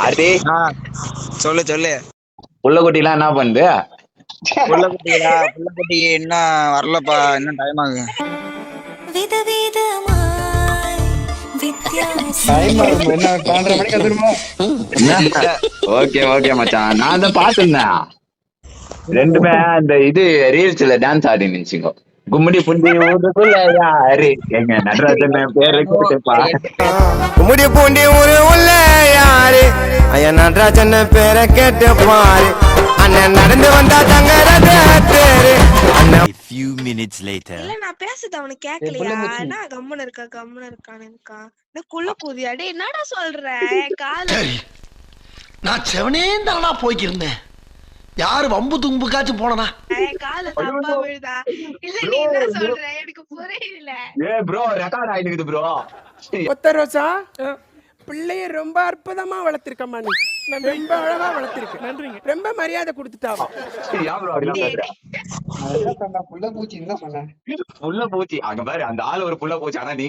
Array ஆ சொல்லு சொல்லு. புள்ளக்குட்டிலாம் என்ன பண்ணுது? புள்ளக்குட்டிகளா? புள்ளக்குட்டி இன்னும் வரலப்பா, இன்னும் டைம் ஆகுது. டைம் ஆகும். என்ன 12:30 மணிக்கு வந்துருமா? ஓகே ஓகே மச்சான், நான் தான் பாத்துருந்தேன். ரெண்டுமே அந்த இது ரீல்ஸ்ல டான்ஸ் ஆடி நினைச்சுங்க. கும்முடி புண்டி ஊருக்குள்ள யாரு எங்க நடராஜன் பேரு கேட்டுப்பா. கும்முடி பூண்டி ஊரு உள்ள யாரு ஐயா நடராஜன் பேரை கேட்டு பாரு. அண்ணன் நடந்து வந்தா தங்கறது தேரு. A few minutes later. இல்ல நான் பேசுறது அவனுக்கு கேக்கலையா? என்ன கம்முன்னு இருக்கானுக்கா? நான் குள்ள கூதியா? டேய் என்னடா சொல்ற? கால நான் செவனேந்தானா போய்க்கிருந்தேன். யாரு வம்பு தும்புக்காச்சும் போனனா? கால தப்பா விழுதா? இல்ல நீ என்ன சொல்ற? எனக்கு புரியல. ப்ரோ ரெக்கார்ட் ஆயிடுது ப்ரோ. ஒத்த ரோசா பிள்ளைய ரொம்ப அற்புதமா வளர்த்திருக்கம்மா. நீ ரொம்ப அழகா வளர்த்திருக்கு. நன்றிங்க. ரொம்ப மரியாதை கொடுத்துட்டாவ. புள்ள பூச்சி என்ன சொன்ன? புள்ள பூச்சி அங்க பாரு, அந்த ஆள் ஒரு புள்ள பூச்சி. ஆனா நீ